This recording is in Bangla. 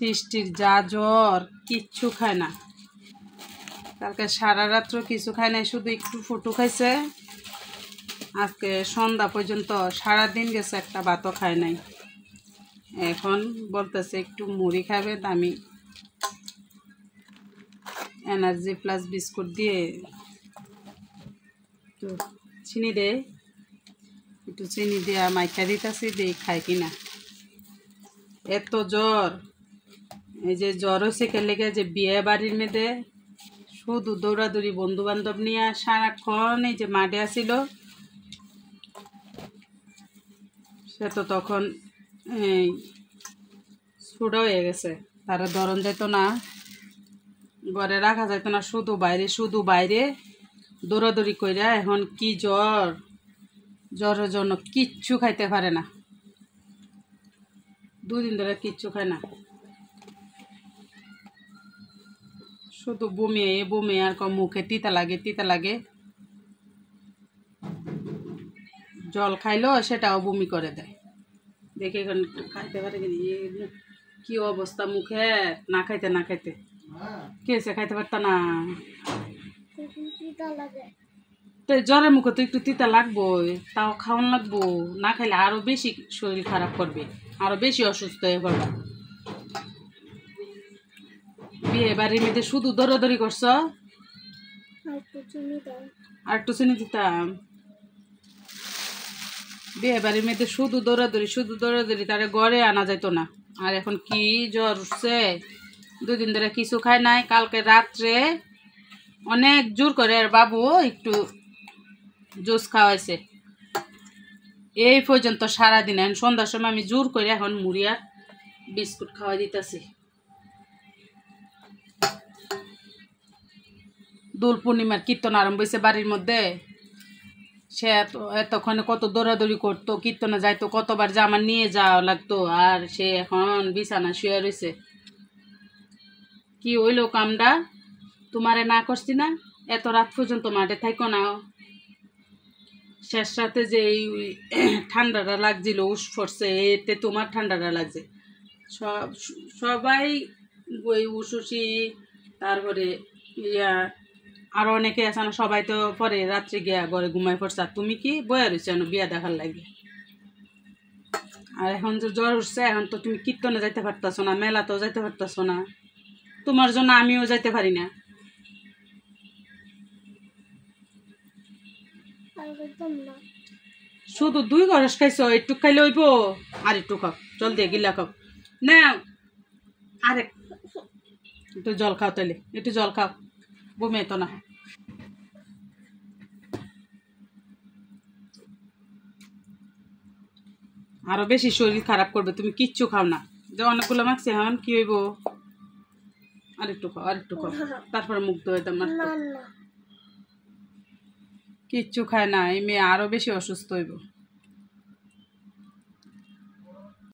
সৃষ্টির যা জ্বর, কিচ্ছু খায় না। কালকে সারা রাত্র কিছু খায় নাই, শুধু একটু ফুটু খাইছে। আজকে সন্ধ্যা পর্যন্ত সারাদিন গেছে, একটা ভাতও খায় নাই। এখন বলতেছে একটু মুড়ি খাবে, আমি এনার্জি প্লাস বিস্কুট দিয়ে একটু চিনি দে, একটু চিনি দিয়ে মাইখা দিতেছি, দিয়ে খায় কিনা। এত জ্বর, এই যে জ্বর হয়েছে লেগে যে বিয়ে বাড়ির মেয়েদে শুধু দৌড়াদৌড়ি, বন্ধু বান্ধব নিয়ে সারাক্ষণ এই যে মাঠে আসিল। সে তো তখন এই ছুটা হয়ে গেছে, তারা ধরন যেত না, ঘরে রাখা যেত না, শুধু বাইরে দৌড়াদৌড়ি কইরা। এখন কি জ্বর, জ্বরের জন্য কিচ্ছু খাইতে পারে না, দুদিন ধরে কিচ্ছু খায় না, শুধু বমি আর মুখে তিতা লাগে। জল খাইলো সেটাও বমি করে দেয়। দেখে এখন একটু খাইতে পারে কি অবস্থা মুখে, না খাইতে কি হয়েছে, খাইতে পারত না। তো জ্বরের মুখে তো একটু তিতা লাগবো, তাও খাওয়ান লাগবো, না খাইলে আরো বেশি শরীর খারাপ করবে, আরো বেশি অসুস্থ হয়ে পড়বে। বিয়ে বাড়ির মধ্যে শুধু দৌড়াদৌড়ি করছ, আর একটু চিনি দিতাম। বিয়ে বাড়ির মধ্যে শুধু দৌড়াদৌড়ি, তারে ঘরে আনা যেত না। আর এখন কি জ্বর উঠছে, দুদিন ধরে কিছু খায় নাই। কালকে রাত্রে অনেক জোর করে আর বাবু একটু জুস খাওয়াইছে, এই পর্যন্ত সারাদিন। এখন সন্ধ্যার সময় আমি জোর করে এখন মুড়ি আর বিস্কুট খাওয়াই দিতেছি। দোল পূর্ণিমার কীর্তন আরম্ভ হয়েছে বাড়ির মধ্যে, সে এতক্ষণে কত দৌড়াদৌড়ি করতো, কীর্তনে যাইতো, কতবার জামা নিয়ে যাওয়া লাগতো, আর সে এখন বিছানা শুয়ে রয়েছে। কি হইলো কামটা, তোমারে না করছি না এত রাত পর্যন্ত মাঠে থাকো না। শেষ রাতে যে এই ঠান্ডাটা লাগছিল, উস পড়ছে, এতে তোমার ঠান্ডাটা লাগছে। সবাই ওই উসুসি, তারপরে আরো অনেকে আছে না, সবাই তো পরে রাত্রে গিয়া ঘরে ঘুমাই পড়ছে, আর তুমি কি বয়ে রয়েছে বিয়া দেখার লাগে। আর এখন যে জ্বর উঠছে, এখন তো তুমি কীর্তনে যাইতে পারতেছো না, মেলাতেও যাইতে পারতেছো না, তোমার জন্য আমিও যাইতে পারি না। শুধু 2 গরস খাইছো, একটু খাইলে হইব, আর একটু খাও, জল দিয়ে গিলা খাও না, আরে একটু জল খাও, তাইলে একটু জল খাও, বমি তো না। আরো বেশি শরীর খারাপ করবে, তুমি কিচ্ছু খাও না। যে অনেকগুলো মাখছে, এখন কি হইব, আর একটু খাও, তারপরে মুগ্ধ হইতাম না। কিচ্ছু খায় না, এই মেয়ে আরো বেশি অসুস্থ হইব।